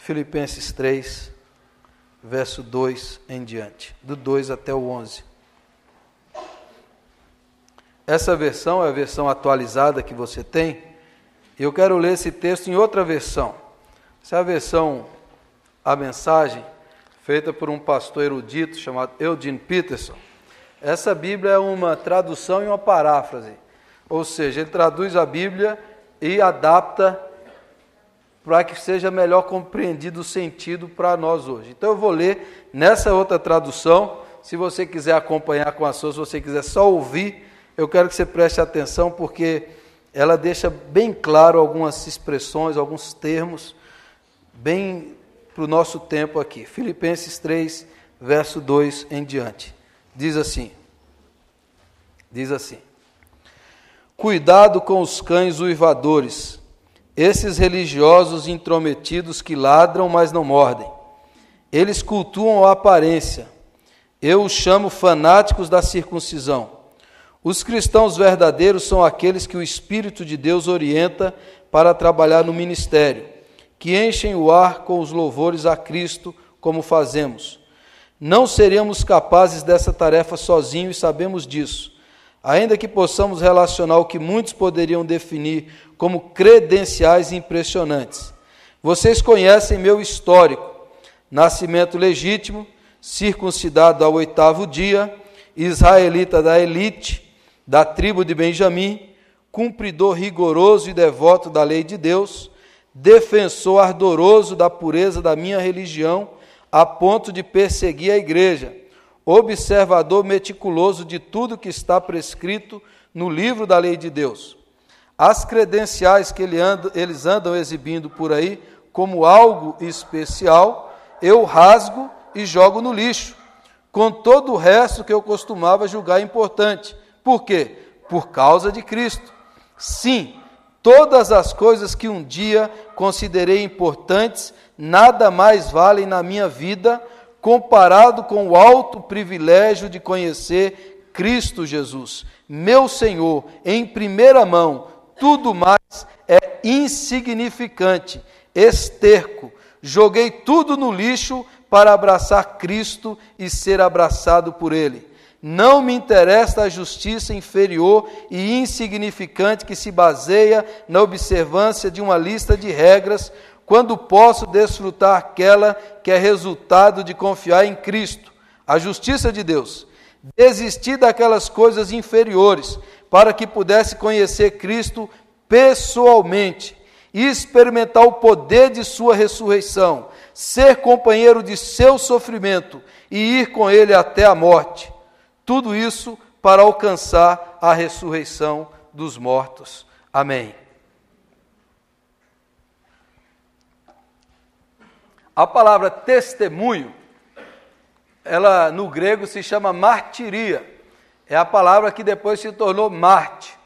Filipenses 3, verso 2 em diante, do 2 até o 11. Essa versão é a versão atualizada que você tem. Eu quero ler esse texto em outra versão. Essa é a versão, a mensagem, feita por um pastor erudito chamado Eugene Peterson. Essa Bíblia é uma tradução e uma paráfrase. Ou seja, ele traduz a Bíblia e adapta para que seja melhor compreendido o sentido para nós hoje. Então eu vou ler nessa outra tradução. Se você quiser acompanhar com a sua, se você quiser só ouvir, eu quero que você preste atenção, porque ela deixa bem claro algumas expressões, alguns termos, bem para o nosso tempo aqui. Filipenses 3, verso 2 em diante. Diz assim: cuidado com os cães uivadores, esses religiosos intrometidos que ladram, mas não mordem. Eles cultuam a aparência. Eu os chamo fanáticos da circuncisão. Os cristãos verdadeiros são aqueles que o Espírito de Deus orienta para trabalhar no ministério, que enchem o ar com os louvores a Cristo, como fazemos. Não seríamos capazes dessa tarefa sozinhos e sabemos disso, ainda que possamos relacionar o que muitos poderiam definir como credenciais impressionantes. Vocês conhecem meu histórico: nascimento legítimo, circuncidado ao 8º dia, israelita da elite, da tribo de Benjamim, cumpridor rigoroso e devoto da lei de Deus, defensor ardoroso da pureza da minha religião, a ponto de perseguir a igreja, observador meticuloso de tudo que está prescrito no livro da lei de Deus. As credenciais que eles andam exibindo por aí como algo especial, eu rasgo e jogo no lixo, com todo o resto que eu costumava julgar importante. Por quê? Por causa de Cristo. Sim, todas as coisas que um dia considerei importantes, nada mais valem na minha vida, comparado com o alto privilégio de conhecer Cristo Jesus, meu Senhor, em primeira mão. Tudo mais é insignificante, esterco. Joguei tudo no lixo para abraçar Cristo e ser abraçado por Ele. Não me interessa a justiça inferior e insignificante que se baseia na observância de uma lista de regras, quando posso desfrutar aquela que é resultado de confiar em Cristo, a justiça de Deus. Desistir daquelas coisas inferiores para que pudesse conhecer Cristo pessoalmente e experimentar o poder de sua ressurreição, ser companheiro de seu sofrimento e ir com ele até a morte. Tudo isso para alcançar a ressurreição dos mortos. Amém. A palavra testemunho, ela no grego se chama martiria. É a palavra que depois se tornou Marte.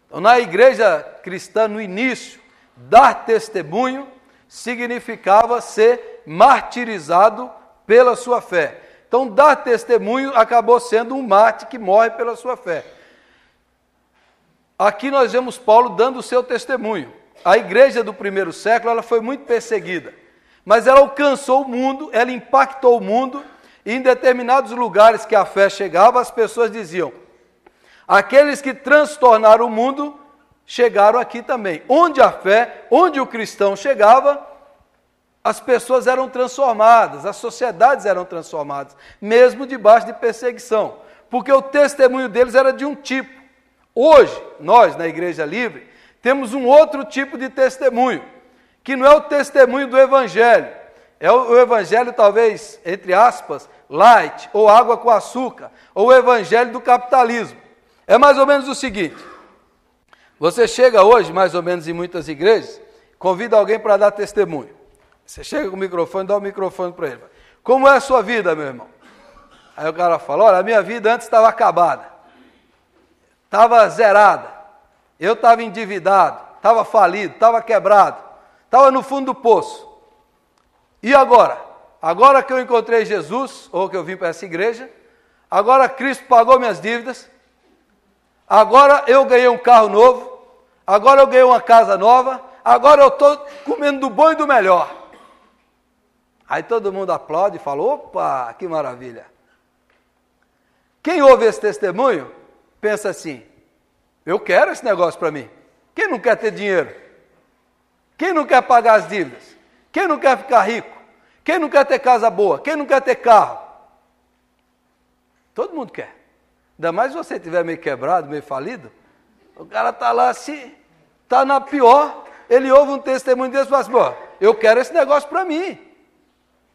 Então, na igreja cristã, no início, dar testemunho significava ser martirizado pela sua fé. Então, dar testemunho acabou sendo um mártir que morre pela sua fé. Aqui nós vemos Paulo dando o seu testemunho. A igreja do primeiro século ela foi muito perseguida, mas ela alcançou o mundo, ela impactou o mundo, e em determinados lugares que a fé chegava, as pessoas diziam: aqueles que transtornaram o mundo chegaram aqui também. Onde a fé, onde o cristão chegava, as pessoas eram transformadas, as sociedades eram transformadas, mesmo debaixo de perseguição, porque o testemunho deles era de um tipo. Hoje, nós, na Igreja Livre, temos um outro tipo de testemunho, que não é o testemunho do Evangelho, é o Evangelho, talvez, entre aspas, light, ou água com açúcar, ou o Evangelho do capitalismo. É mais ou menos o seguinte: você chega hoje, mais ou menos em muitas igrejas, convida alguém para dar testemunho. Você chega com o microfone, dá o microfone para ele. Como é a sua vida, meu irmão? Aí o cara fala: olha, a minha vida antes estava acabada, estava zerada, eu estava endividado, estava falido, estava quebrado, estava no fundo do poço. E agora? Agora que eu encontrei Jesus, ou que eu vim para essa igreja, agora Cristo pagou minhas dívidas, agora eu ganhei um carro novo, agora eu ganhei uma casa nova, agora eu estou comendo do bom e do melhor. Aí todo mundo aplaude e fala, opa, que maravilha. Quem ouve esse testemunho, pensa assim, eu quero esse negócio para mim. Quem não quer ter dinheiro? Quem não quer pagar as dívidas? Quem não quer ficar rico? Quem não quer ter casa boa? Quem não quer ter carro? Todo mundo quer. Ainda mais se você estiver meio quebrado, meio falido, o cara está lá assim, está na pior, ele ouve um testemunho desse e fala assim, pô, eu quero esse negócio para mim.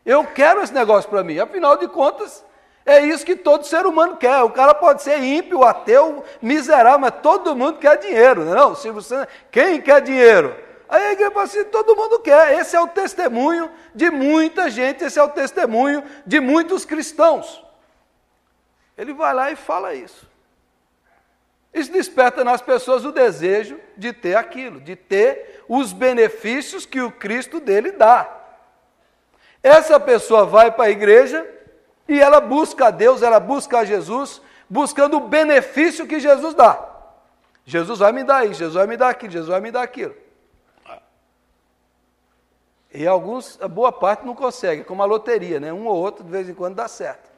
Eu quero esse negócio para mim. Afinal de contas, é isso que todo ser humano quer. O cara pode ser ímpio, ateu, miserável, mas todo mundo quer dinheiro, não é não? Se você, quem quer dinheiro? Aí a igreja fala assim, todo mundo quer. Esse é o testemunho de muita gente, esse é o testemunho de muitos cristãos. Ele vai lá e fala isso. Isso desperta nas pessoas o desejo de ter aquilo, de ter os benefícios que o Cristo dele dá. Essa pessoa vai para a igreja e ela busca a Deus, ela busca a Jesus, buscando o benefício que Jesus dá. Jesus vai me dar isso, Jesus vai me dar aquilo, Jesus vai me dar aquilo. E alguns, a boa parte não consegue, como a loteria, né? Um ou outro de vez em quando dá certo.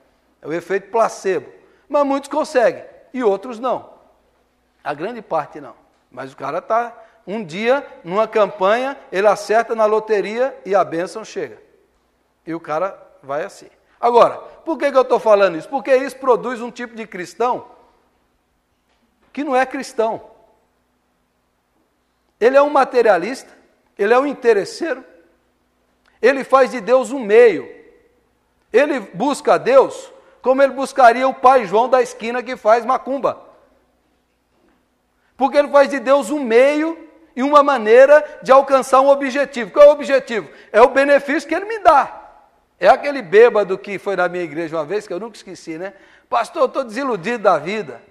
É o efeito placebo. Mas muitos conseguem e outros não. A grande parte não. Mas o cara está um dia, numa campanha, ele acerta na loteria e a bênção chega. E o cara vai assim. Agora, por que eu estou falando isso? Porque isso produz um tipo de cristão que não é cristão. Ele é um materialista, ele é um interesseiro, ele faz de Deus um meio. Ele busca a Deus como ele buscaria o pai João da esquina que faz macumba. Porque ele faz de Deus um meio e uma maneira de alcançar um objetivo. Qual é o objetivo? É o benefício que ele me dá. É aquele bêbado que foi na minha igreja uma vez, que eu nunca esqueci, né? Pastor, eu estou desiludido da vida.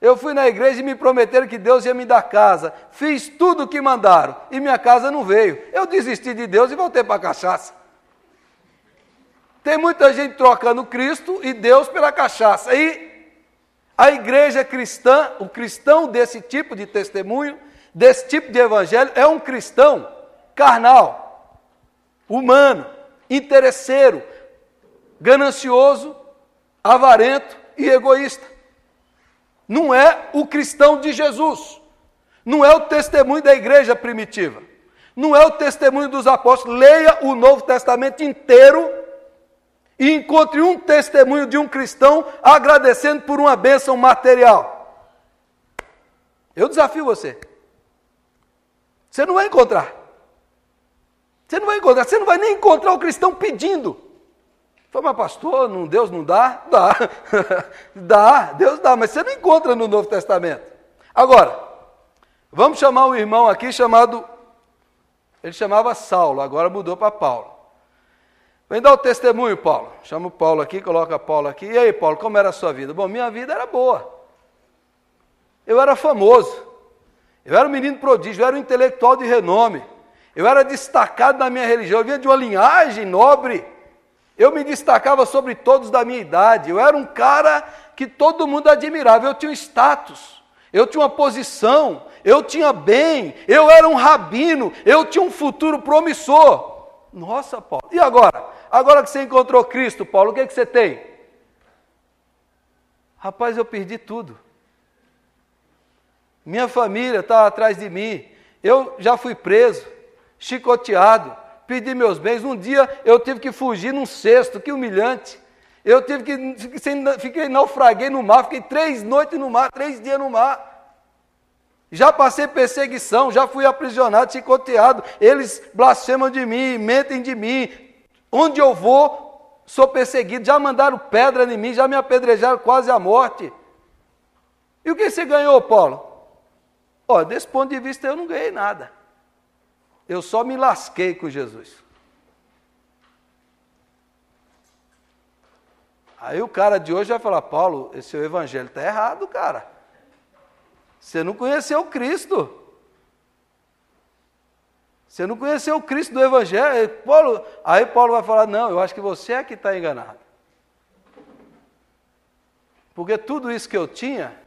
Eu fui na igreja e me prometeram que Deus ia me dar casa. Fiz tudo o que mandaram e minha casa não veio. Eu desisti de Deus e voltei para a cachaça. Tem muita gente trocando Cristo e Deus pela cachaça. E a igreja cristã, o cristão desse tipo de testemunho, desse tipo de evangelho, é um cristão carnal, humano, interesseiro, ganancioso, avarento e egoísta. Não é o cristão de Jesus. Não é o testemunho da igreja primitiva. Não é o testemunho dos apóstolos. Leia o Novo Testamento inteiro e encontre um testemunho de um cristão agradecendo por uma bênção material. Eu desafio você. Você não vai encontrar. Você não vai encontrar. Você não vai nem encontrar o cristão pedindo. Fala, mas pastor, Deus não dá? Dá. Dá, Deus dá, mas você não encontra no Novo Testamento. Agora, vamos chamar um irmão aqui chamado, ele chamava Saulo, agora mudou para Paulo. Vem dar o testemunho, Paulo. Chama o Paulo aqui, coloca Paulo aqui. E aí, Paulo, como era a sua vida? Bom, minha vida era boa. Eu era famoso. Eu era um menino prodígio, eu era um intelectual de renome. Eu era destacado na minha religião, eu vinha de uma linhagem nobre. Eu me destacava sobre todos da minha idade. Eu era um cara que todo mundo admirava. Eu tinha um status, eu tinha uma posição, eu tinha bem, eu era um rabino, eu tinha um futuro promissor. Nossa, Paulo, e agora? Agora que você encontrou Cristo, Paulo, o que você tem? Rapaz, eu perdi tudo. Minha família estava atrás de mim. Eu já fui preso, chicoteado, perdi meus bens. Um dia eu tive que fugir num cesto, que humilhante. Eu tive que naufraguei no mar, fiquei 3 noites no mar, 3 dias no mar. Já passei perseguição, já fui aprisionado, chicoteado. Eles blasfemam de mim, mentem de mim. Onde eu vou, sou perseguido. Já mandaram pedra em mim, já me apedrejaram quase à morte. E o que você ganhou, Paulo? Ó, desse ponto de vista eu não ganhei nada. Eu só me lasquei com Jesus. Aí o cara de hoje vai falar, Paulo, esse seu evangelho está errado, cara. Você não conheceu Cristo. Você não conheceu o Cristo do evangelho. Aí Paulo vai falar, não, eu acho que você é que está enganado. Porque tudo isso que eu tinha,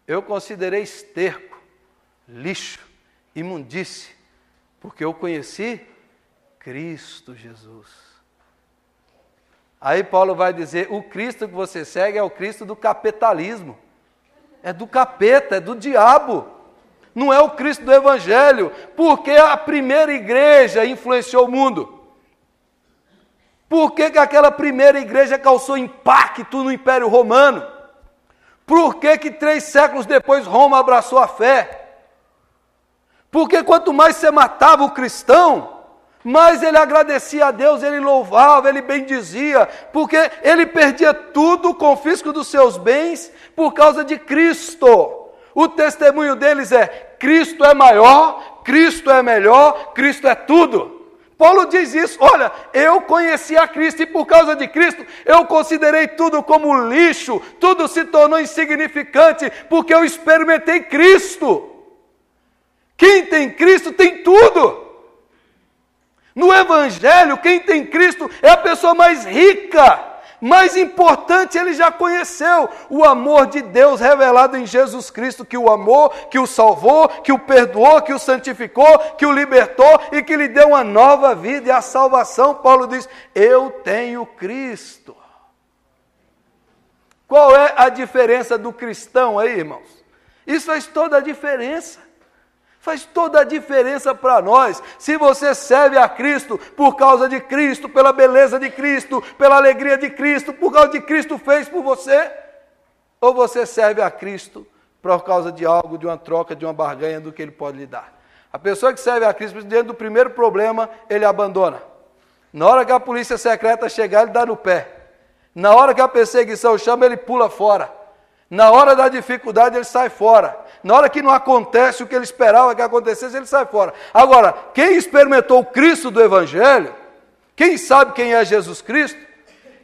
eu considerei esterco, lixo, imundície, porque eu conheci Cristo Jesus. Aí Paulo vai dizer, o Cristo que você segue é o Cristo do capitalismo. É do capeta, é do diabo. Não é o Cristo do Evangelho, porque a primeira igreja influenciou o mundo. Por que aquela primeira igreja causou impacto no Império Romano? Por que 3 séculos depois Roma abraçou a fé? Porque quanto mais você matava o cristão, mais ele agradecia a Deus, ele louvava, ele bendizia, porque ele perdia tudo, o confisco dos seus bens, por causa de Cristo. O testemunho deles é, Cristo é maior, Cristo é melhor, Cristo é tudo. Paulo diz isso, olha, eu conheci a Cristo e por causa de Cristo eu considerei tudo como lixo, tudo se tornou insignificante, porque eu experimentei Cristo. Quem tem Cristo tem tudo. No Evangelho, quem tem Cristo é a pessoa mais rica, mais importante, ele já conheceu o amor de Deus revelado em Jesus Cristo, que o amou, que o salvou, que o perdoou, que o santificou, que o libertou e que lhe deu uma nova vida e a salvação. Paulo diz, eu tenho Cristo. Qual é a diferença do cristão aí, irmãos? Isso faz toda a diferença. Faz toda a diferença para nós. Se você serve a Cristo por causa de Cristo, pela beleza de Cristo, pela alegria de Cristo, por causa de Cristo fez por você, ou você serve a Cristo por causa de algo, de uma troca, de uma barganha do que Ele pode lhe dar. A pessoa que serve a Cristo, diante do primeiro problema, ele abandona. Na hora que a polícia secreta chegar, ele dá no pé. Na hora que a perseguição chama, ele pula fora. Na hora da dificuldade, ele sai fora. Na hora que não acontece o que ele esperava que acontecesse, ele sai fora. Agora, quem experimentou o Cristo do Evangelho, quem sabe quem é Jesus Cristo,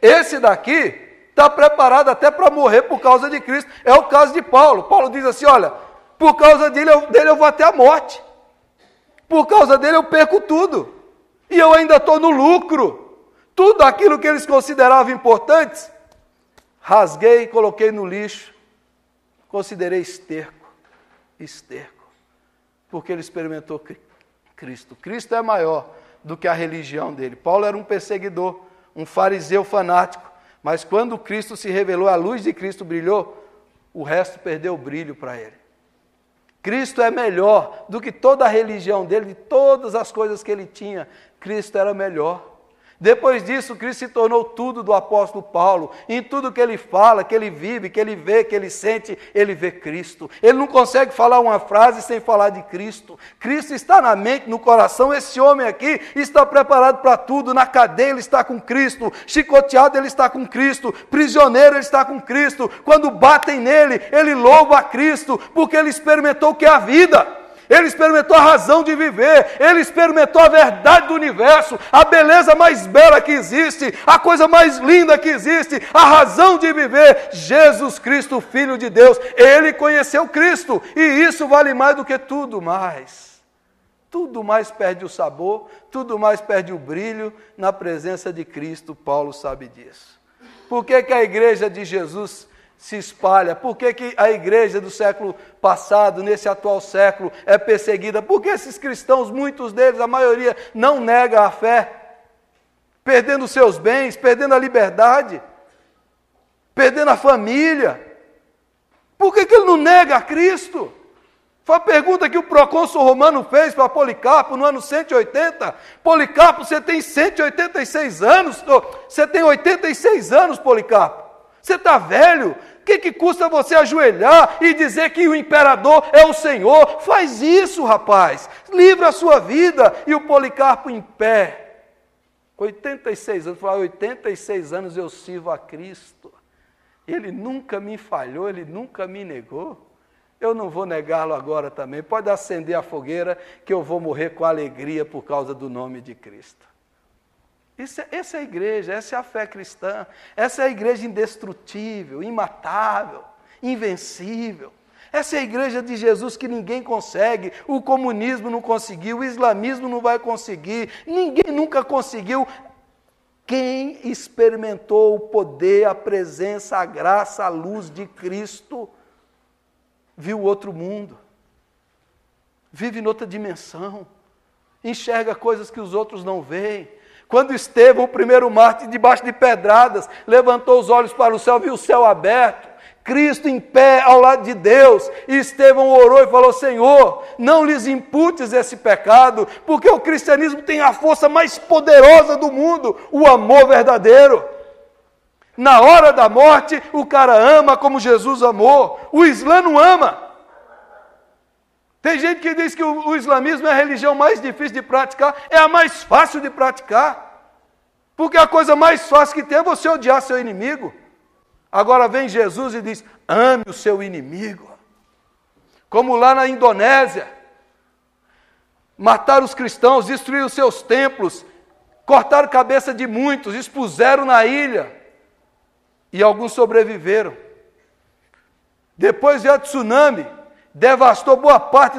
esse daqui está preparado até para morrer por causa de Cristo. É o caso de Paulo. Paulo diz assim, olha, por causa dele eu vou até a morte. Por causa dele eu perco tudo. E eu ainda estou no lucro. Tudo aquilo que eles consideravam importantes, rasguei e coloquei no lixo. Considerei esterco, porque ele experimentou Cristo. Cristo é maior do que a religião dele. Paulo era um perseguidor, um fariseu fanático, mas quando Cristo se revelou, a luz de Cristo brilhou, o resto perdeu o brilho para ele. Cristo é melhor do que toda a religião dele, de todas as coisas que ele tinha, Cristo era melhor. Depois disso, Cristo se tornou tudo do apóstolo Paulo. Em tudo que ele fala, que ele vive, que ele vê, que ele sente, ele vê Cristo. Ele não consegue falar uma frase sem falar de Cristo. Cristo está na mente, no coração. Esse homem aqui está preparado para tudo. Na cadeia ele está com Cristo. Chicoteado ele está com Cristo. Prisioneiro ele está com Cristo. Quando batem nele, ele louva a Cristo, porque ele experimentou o que é a vida. Ele experimentou a razão de viver, ele experimentou a verdade do universo, a beleza mais bela que existe, a coisa mais linda que existe, a razão de viver, Jesus Cristo, Filho de Deus. Ele conheceu Cristo, e isso vale mais do que tudo mais. Tudo mais perde o sabor, tudo mais perde o brilho na presença de Cristo. Paulo sabe disso. Por que a igreja de Jesus se espalha? Por que a igreja do século passado, nesse atual século, é perseguida? Porque esses cristãos, muitos deles, a maioria, não nega a fé, perdendo seus bens, perdendo a liberdade, perdendo a família. Por que ele não nega a Cristo? Foi a pergunta que o procônsul romano fez para Policarpo no ano 180. Policarpo, você tem 186 anos, você tem 86 anos, Policarpo. Você está velho? O que custa você ajoelhar e dizer que o imperador é o Senhor? Faz isso, rapaz. Livra a sua vida. E o Policarpo em pé. 86 anos. Falou, 86 anos eu sirvo a Cristo. Ele nunca me falhou, ele nunca me negou. Eu não vou negá-lo agora também. Pode acender a fogueira que eu vou morrer com alegria por causa do nome de Cristo. Essa é a igreja, essa é a fé cristã, essa é a igreja indestrutível, imatável, invencível. Essa é a igreja de Jesus que ninguém consegue, o comunismo não conseguiu, o islamismo não vai conseguir, ninguém nunca conseguiu. Quem experimentou o poder, a presença, a graça, a luz de Cristo, viu outro mundo, vive em outra dimensão, enxerga coisas que os outros não veem, Quando Estevão, o primeiro mártir, debaixo de pedradas, levantou os olhos para o céu, viu o céu aberto, Cristo em pé ao lado de Deus, e Estevão orou e falou: Senhor, não lhes imputes esse pecado, porque o cristianismo tem a força mais poderosa do mundo, o amor verdadeiro. Na hora da morte, o cara ama como Jesus amou, o Islã não ama. Tem gente que diz que o islamismo é a religião mais difícil de praticar, é a mais fácil de praticar. Porque a coisa mais fácil que tem é você odiar seu inimigo. Agora vem Jesus e diz: ame o seu inimigo. Como lá na Indonésia, mataram os cristãos, destruíram os seus templos, cortaram a cabeça de muitos, expuseram na ilha, e alguns sobreviveram. Depois veio o tsunami, devastou boa parte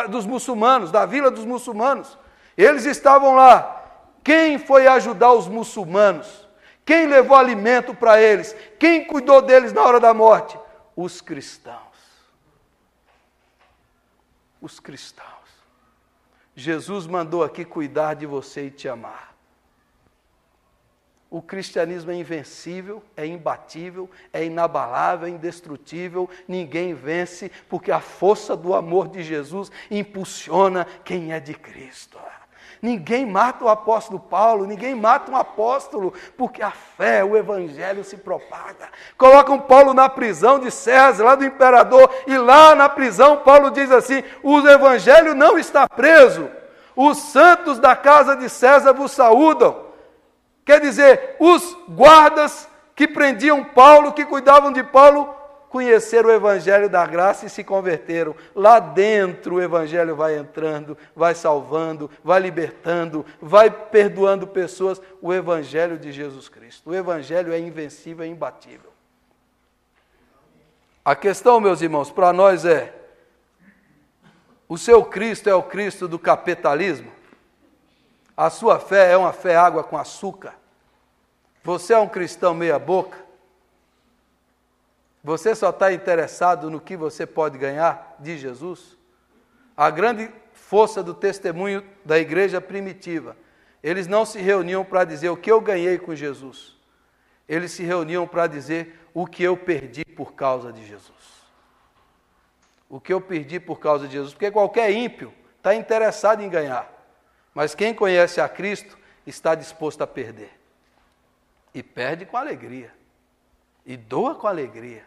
dos muçulmanos, da vila dos muçulmanos. Eles estavam lá. Quem foi ajudar os muçulmanos? Quem levou alimento para eles? Quem cuidou deles na hora da morte? Os cristãos. Os cristãos. Jesus mandou aqui cuidar de você e te amar. O cristianismo é invencível, é imbatível, é inabalável, é indestrutível. Ninguém vence, porque a força do amor de Jesus impulsiona quem é de Cristo. Ninguém mata o apóstolo Paulo, ninguém mata um apóstolo, porque a fé, o evangelho se propaga. Colocam Paulo na prisão de César, lá do imperador, e lá na prisão Paulo diz assim: o evangelho não está preso, os santos da casa de César vos saúdam. Quer dizer, os guardas que prendiam Paulo, que cuidavam de Paulo, conheceram o evangelho da graça e se converteram. Lá dentro o evangelho vai entrando, vai salvando, vai libertando, vai perdoando pessoas. O evangelho de Jesus Cristo. O evangelho é invencível, é imbatível. A questão, meus irmãos, para nós é: o seu Cristo é o Cristo do capitalismo? A sua fé é uma fé água com açúcar? Você é um cristão meia boca? Você só está interessado no que você pode ganhar de Jesus? A grande força do testemunho da igreja primitiva, eles não se reuniam para dizer o que eu ganhei com Jesus. Eles se reuniam para dizer o que eu perdi por causa de Jesus. O que eu perdi por causa de Jesus. Porque qualquer ímpio está interessado em ganhar. Mas quem conhece a Cristo está disposto a perder. E perde com alegria. E doa com alegria.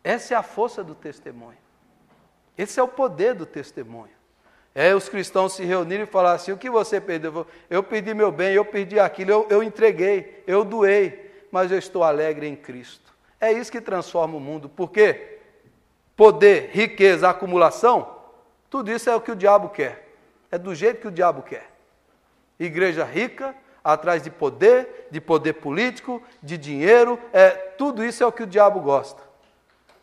Essa é a força do testemunho. Esse é o poder do testemunho. Os cristãos se reunirem e falar assim: o que você perdeu? Eu perdi meu bem, eu perdi aquilo, eu entreguei, eu doei, mas eu estou alegre em Cristo. É isso que transforma o mundo. Por quê? Poder, riqueza, acumulação, tudo isso é o que o diabo quer. É do jeito que o diabo quer. Igreja rica, atrás de poder político, de dinheiro, tudo isso é o que o diabo gosta.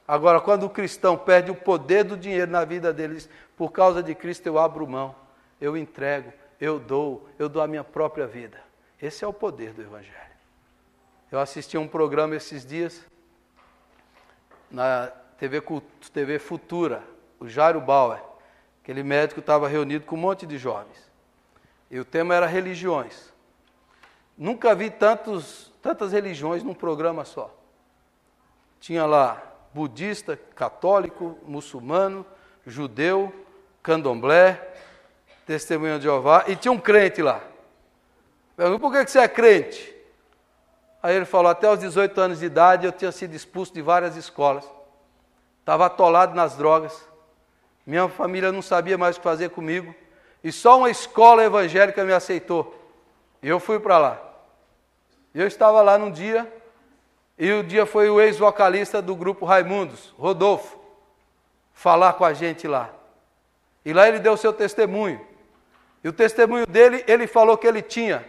Agora, quando o cristão perde o poder do dinheiro na vida dele, diz: por causa de Cristo eu abro mão, eu entrego, eu dou a minha própria vida. Esse é o poder do evangelho. Eu assisti a um programa esses dias, na TV Futura, o Jairo Bauer. Aquele médico estava reunido com um monte de jovens. E o tema era religiões. Nunca vi tantas religiões num programa só. Tinha lá budista, católico, muçulmano, judeu, candomblé, testemunha de Jeová, e tinha um crente lá. Perguntou: por que você é crente? Aí ele falou: até os 18 anos de idade eu tinha sido expulso de várias escolas. Estava atolado nas drogas. Minha família não sabia mais o que fazer comigo. E só uma escola evangélica me aceitou. E eu fui para lá. Eu estava lá num dia, e o dia foi o ex-vocalista do grupo Raimundos, Rodolfo, falar com a gente lá. E lá ele deu o seu testemunho. E o testemunho dele, ele falou que ele tinha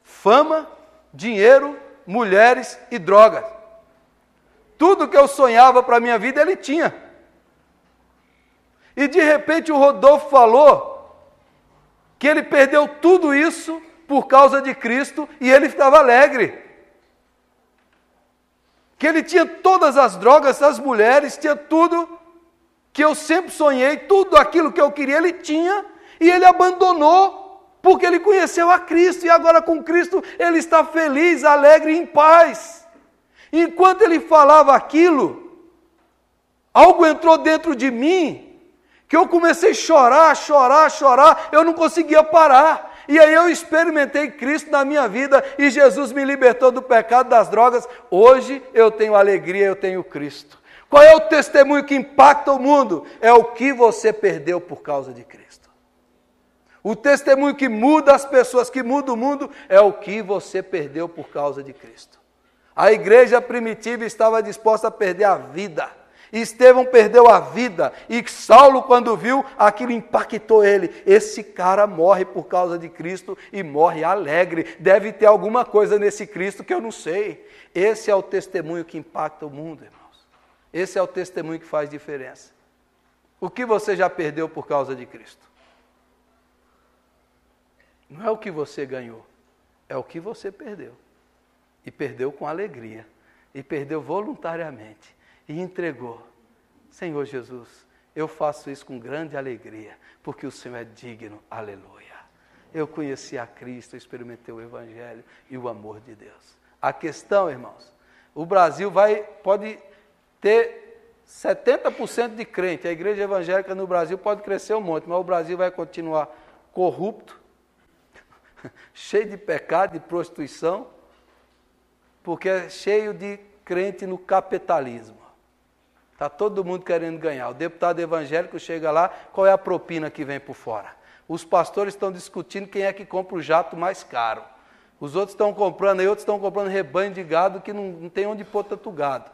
fama, dinheiro, mulheres e drogas. Tudo que eu sonhava para a minha vida, ele tinha. E de repente o Rodolfo falou que ele perdeu tudo isso por causa de Cristo e ele estava alegre. Que ele tinha todas as drogas, as mulheres, tinha tudo que eu sempre sonhei, tudo aquilo que eu queria ele tinha, e ele abandonou Porque ele conheceu a Cristo e agora com Cristo ele está feliz, alegre e em paz. Enquanto ele falava aquilo, algo entrou dentro de mim, que eu comecei a chorar, eu não conseguia parar. E aí eu experimentei Cristo na minha vida e Jesus me libertou do pecado, das drogas. Hoje eu tenho alegria, eu tenho Cristo. Qual é o testemunho que impacta o mundo? É o que você perdeu por causa de Cristo. O testemunho que muda as pessoas, que muda o mundo, é o que você perdeu por causa de Cristo. A igreja primitiva estava disposta a perder a vida. Estevão perdeu a vida e Saulo, quando viu, aquilo impactou ele. Esse cara morre por causa de Cristo e morre alegre. Deve ter alguma coisa nesse Cristo que eu não sei. Esse é o testemunho que impacta o mundo, irmãos. Esse é o testemunho que faz diferença. O que você já perdeu por causa de Cristo? Não é o que você ganhou, é o que você perdeu. E perdeu com alegria, e perdeu voluntariamente, e entregou. Senhor Jesus, eu faço isso com grande alegria, porque o Senhor é digno, aleluia. Eu conheci a Cristo, experimentei o Evangelho e o amor de Deus. A questão, irmãos, o Brasil pode ter 70% de crente, a igreja evangélica no Brasil pode crescer um monte, mas o Brasil vai continuar corrupto, cheio de pecado, de prostituição, porque é cheio de crente no capitalismo. Está todo mundo querendo ganhar. O deputado evangélico chega lá, qual é a propina que vem por fora? Os pastores estão discutindo quem é que compra o jato mais caro. Os outros estão comprando, e outros estão comprando rebanho de gado que não tem onde pôr tanto gado.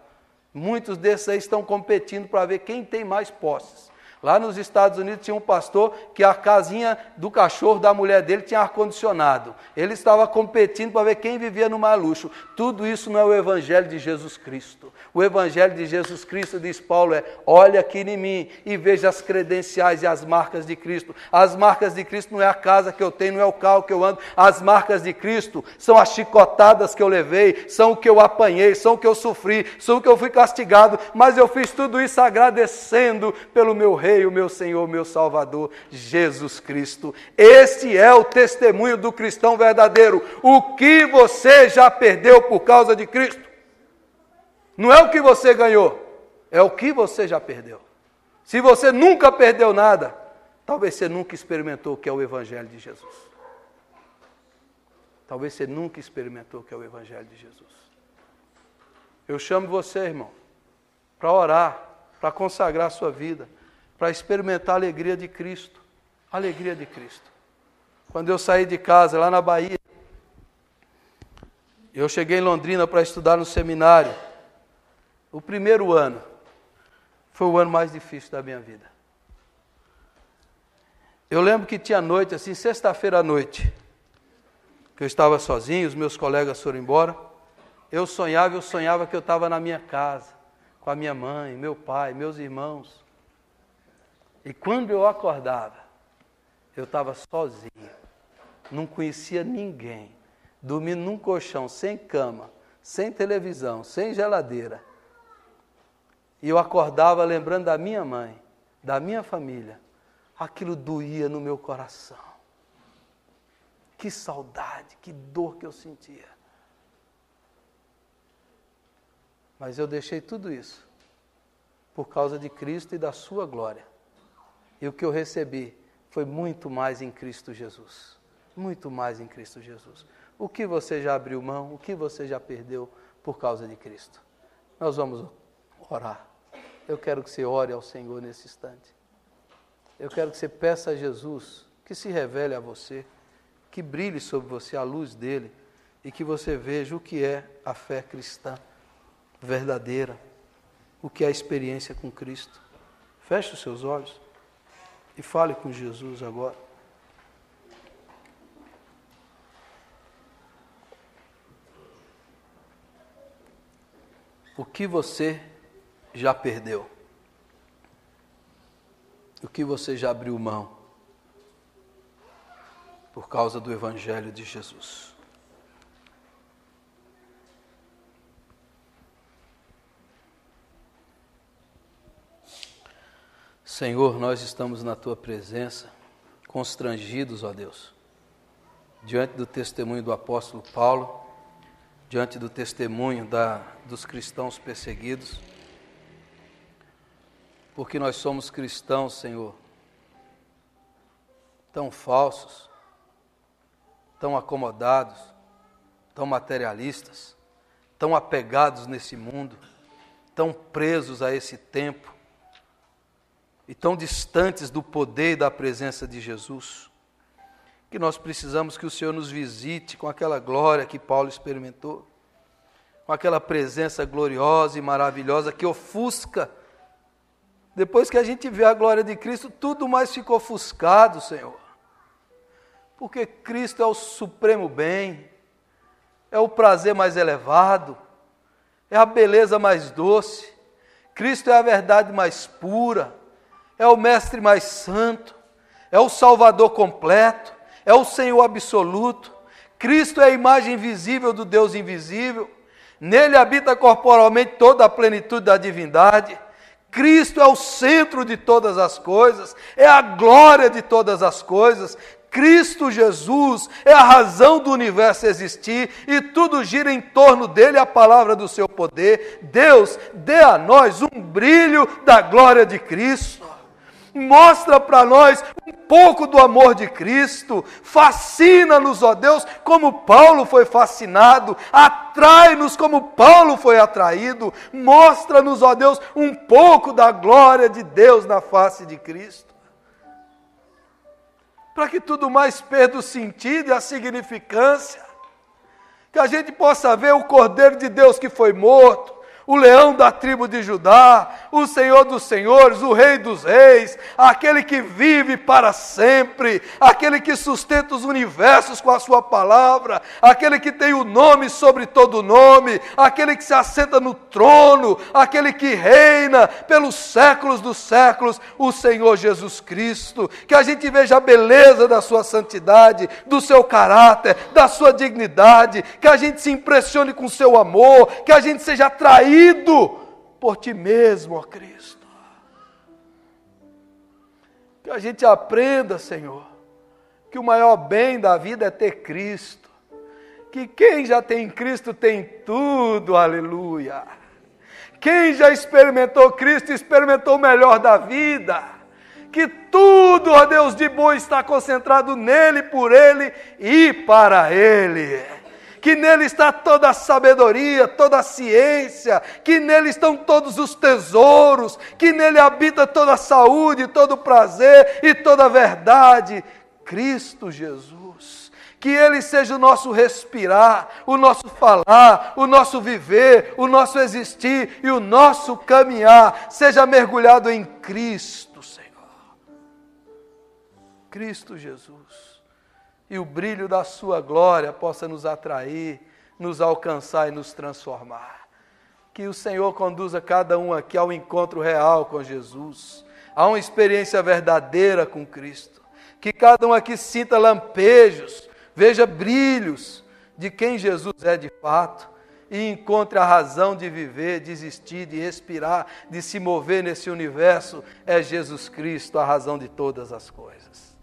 Muitos desses aí estão competindo para ver quem tem mais posses. Lá nos Estados Unidos tinha um pastor que a casinha do cachorro da mulher dele tinha ar-condicionado. Ele estava competindo para ver quem vivia no mais luxo. Tudo isso não é o Evangelho de Jesus Cristo. O Evangelho de Jesus Cristo, diz Paulo, é: olha aqui em mim e veja as credenciais e as marcas de Cristo. As marcas de Cristo não é a casa que eu tenho, não é o carro que eu ando. As marcas de Cristo são as chicotadas que eu levei, são o que eu apanhei, são o que eu sofri, são o que eu fui castigado. Mas eu fiz tudo isso agradecendo pelo meu Rei, o meu Senhor, o meu Salvador, Jesus Cristo. Este é o testemunho do cristão verdadeiro. O que você já perdeu por causa de Cristo? Não é o que você ganhou, é o que você já perdeu. Se você nunca perdeu nada, talvez você nunca experimentou o que é o Evangelho de Jesus. Talvez você nunca experimentou o que é o Evangelho de Jesus. Eu chamo você, irmão, para orar, para consagrar a sua vida, para experimentar a alegria de Cristo. A alegria de Cristo. Quando eu saí de casa, lá na Bahia, eu cheguei em Londrina para estudar no seminário. O primeiro ano foi o ano mais difícil da minha vida. Eu lembro que tinha noite, assim, sexta-feira à noite, que eu estava sozinho, os meus colegas foram embora. Eu sonhava que eu estava na minha casa, com a minha mãe, meu pai, meus irmãos. E quando eu acordava, eu estava sozinho, não conhecia ninguém, dormindo num colchão, sem cama, sem televisão, sem geladeira. E eu acordava lembrando da minha mãe, da minha família. Aquilo doía no meu coração. Que saudade, que dor que eu sentia. Mas eu deixei tudo isso por causa de Cristo e da sua glória. E o que eu recebi foi muito mais em Cristo Jesus. Muito mais em Cristo Jesus. O que você já abriu mão, o que você já perdeu por causa de Cristo? Nós vamos orar. Eu quero que você ore ao Senhor nesse instante. Eu quero que você peça a Jesus que se revele a você, que brilhe sobre você a luz dele e que você veja o que é a fé cristã verdadeira, o que é a experiência com Cristo. Feche os seus olhos e fale com Jesus agora. O que você já perdeu? O que você já abriu mão por causa do Evangelho de Jesus? Senhor, nós estamos na Tua presença, constrangidos, ó Deus, diante do testemunho do apóstolo Paulo, diante do testemunho dos cristãos perseguidos, porque nós somos cristãos, Senhor, tão falsos, tão acomodados, tão materialistas, tão apegados nesse mundo, tão presos a esse tempo e tão distantes do poder e da presença de Jesus, que nós precisamos que o Senhor nos visite com aquela glória que Paulo experimentou, com aquela presença gloriosa e maravilhosa que ofusca. Depois que a gente vê a glória de Cristo, tudo mais ficou ofuscado, Senhor. Porque Cristo é o supremo bem, é o prazer mais elevado, é a beleza mais doce. Cristo é a verdade mais pura, é o Mestre mais santo, é o Salvador completo, é o Senhor absoluto. Cristo é a imagem visível do Deus invisível. Nele habita corporalmente toda a plenitude da divindade. Cristo é o centro de todas as coisas, é a glória de todas as coisas. Cristo Jesus é a razão do universo existir e tudo gira em torno dele, a palavra do seu poder. Deus, dê a nós um brilho da glória de Cristo. Mostra para nós um pouco do amor de Cristo, fascina-nos, ó Deus, como Paulo foi fascinado, atrai-nos como Paulo foi atraído, mostra-nos, ó Deus, um pouco da glória de Deus na face de Cristo, para que tudo mais perda o sentido e a significância, que a gente possa ver o Cordeiro de Deus que foi morto, o leão da tribo de Judá, o Senhor dos senhores, o Rei dos reis, aquele que vive para sempre, aquele que sustenta os universos com a sua palavra, aquele que tem o nome sobre todo nome, aquele que se assenta no trono, aquele que reina pelos séculos dos séculos, o Senhor Jesus Cristo. Que a gente veja a beleza da sua santidade, do seu caráter, da sua dignidade, que a gente se impressione com o seu amor, que a gente seja atraído por ti mesmo, ó Cristo. Que a gente aprenda, Senhor, que o maior bem da vida é ter Cristo. Que quem já tem Cristo tem tudo, aleluia. Quem já experimentou Cristo, experimentou o melhor da vida. Que tudo, ó Deus, de bom está concentrado nele, por ele e para ele. Que nele está toda a sabedoria, toda a ciência, que nele estão todos os tesouros, que nele habita toda a saúde, todo o prazer e toda a verdade. Cristo Jesus. Que ele seja o nosso respirar, o nosso falar, o nosso viver, o nosso existir e o nosso caminhar seja mergulhado em Cristo, Senhor. Cristo Jesus. E o brilho da sua glória possa nos atrair, nos alcançar e nos transformar. Que o Senhor conduza cada um aqui ao encontro real com Jesus, a uma experiência verdadeira com Cristo. Que cada um aqui sinta lampejos, veja brilhos de quem Jesus é de fato e encontre a razão de viver, de existir, de respirar, de se mover nesse universo. É Jesus Cristo a razão de todas as coisas.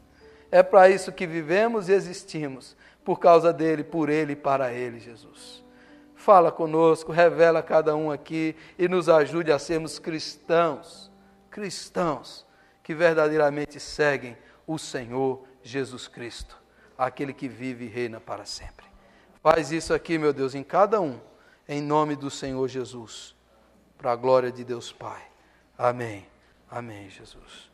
É para isso que vivemos e existimos, por causa dele, por ele e para ele, Jesus. Fala conosco, revela a cada um aqui e nos ajude a sermos cristãos que verdadeiramente seguem o Senhor Jesus Cristo, aquele que vive e reina para sempre. Faz isso aqui, meu Deus, em cada um, em nome do Senhor Jesus, para a glória de Deus Pai. Amém. Amém, Jesus.